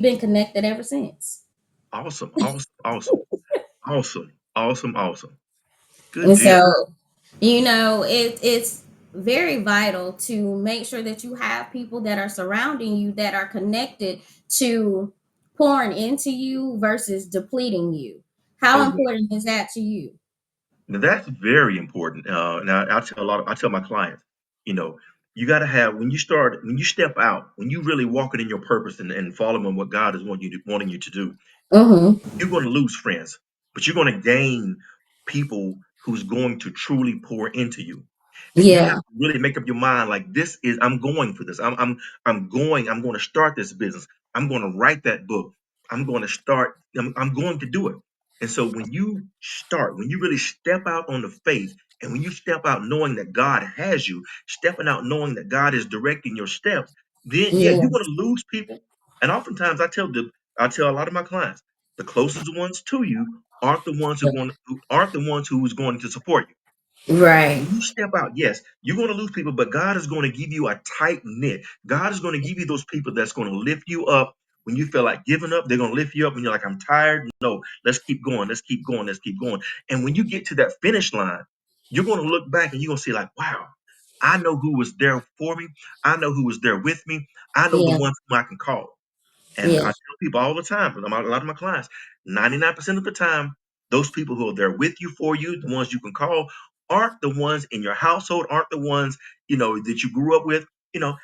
been connected ever since. Awesome, awesome, awesome, awesome, awesome, awesome. Good And deal. so, it's very vital to make sure that you have people that are surrounding you that are connected to pouring into you versus depleting you. Oh How yeah. important is that to you? Now that's very important. Now I tell my clients, you know, you got to have when you step out, when you really walking in your purpose and following what God is wanting you to do, Mm-hmm. you're going to lose friends, but you're going to gain people who's going to truly pour into you. And you have Yeah, to really make up your mind like this is I'm going for this. I'm going to start this business. I'm going to write that book. I'm going to do it. And so when you start, when you really step out on the faith and when you step out knowing that God has you, stepping out knowing that God is directing your steps, then yeah, yeah, you're going to lose people. And oftentimes I tell a lot of my clients, the closest ones to you aren't the ones who's going to support you. right, When you step out, yes, you're going to lose people, but God is going to give you a tight knit. God is going to give you those people that's going to lift you up when you feel like giving up. They're going to lift you up when you're like, I'm tired. No, let's keep going. Let's keep going. Let's keep going. And when you get to that finish line, you're going to look back and you're going to see, like, wow, I know who was there for me. I know who was there with me. I know the yeah, ones whom I can call. And I yeah, tell people all the time, a lot of my clients, 99% of the time, those people who are there with you, for you, the ones you can call, aren't the ones in your household, aren't the ones, that you grew up with,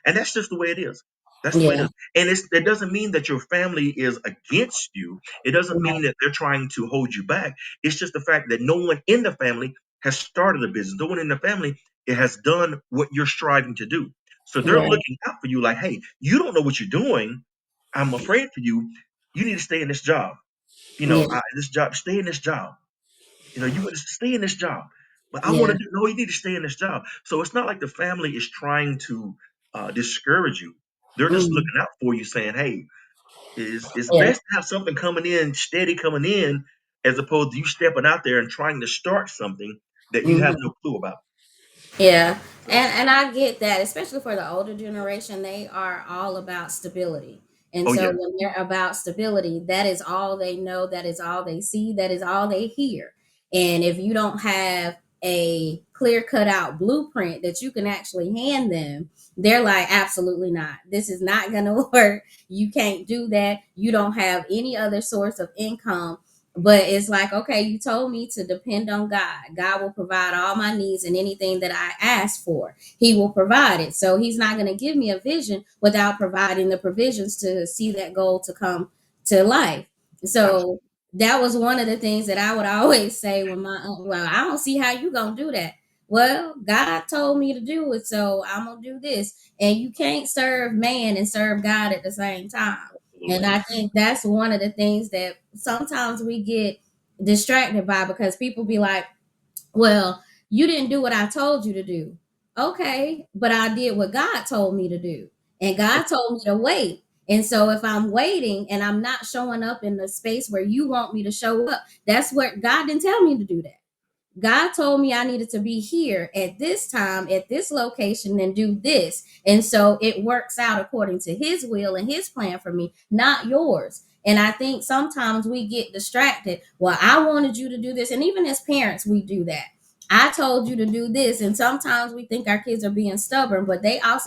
and that's just the way it is. That's the way it yeah, is. And it doesn't mean that your family is against you. It doesn't mean that they're trying to hold you back. It's just the fact that no one in the family has started a business. No one in the family it has done what you're striving to do. So they're right, looking out for you like, hey, you don't know what you're doing. I'm afraid for you. You need to stay in this job. yeah, This job, stay in this job. You want to stay in this job. But I want yeah, to do, no, you need to stay in this job. So it's not like the family is trying to discourage you. They're just mm, looking out for you, saying, hey, it's yeah, best to have something coming in, steady coming in, as opposed to you stepping out there and trying to start something that you have mhm. no clue about. Yeah, So, and I get that, especially for the older generation, they are all about stability. And oh, so yes, when they're about stability, that is all they know, that is all they see, that is all they hear. And if you don't have a clear cut out blueprint that you can actually hand them, they're like, absolutely not. This is not going to work. You can't do that. You don't have any other source of income. But it's like, okay, you told me to depend on God. God will provide all my needs and anything that I ask for. He will provide it. So he's not going to give me a vision without providing the provisions to see that goal to come to life. So absolutely. that was one of the things that I would always say when my aunt, well, I don't see how you going to do that. Well, God told me to do it, so I'm going to do this. And you can't serve man and serve God at the same time. And Absolutely. I think that's one of the things that sometimes we get distracted by, because people be like, well, you didn't do what I told you to do. Okay, but I did what God told me to do. And God told me to wait. And so if I'm waiting and I'm not showing up in the space where you want me to show up, that's where God didn't tell me to do that. God told me I needed to be here at this time, at this location, and do this. And so it works out according to his will and his plan for me, not yours. And I think sometimes we get distracted. Well, I wanted you to do this. And even as parents, we do that. I told you to do this. And sometimes we think our kids are being stubborn, but they also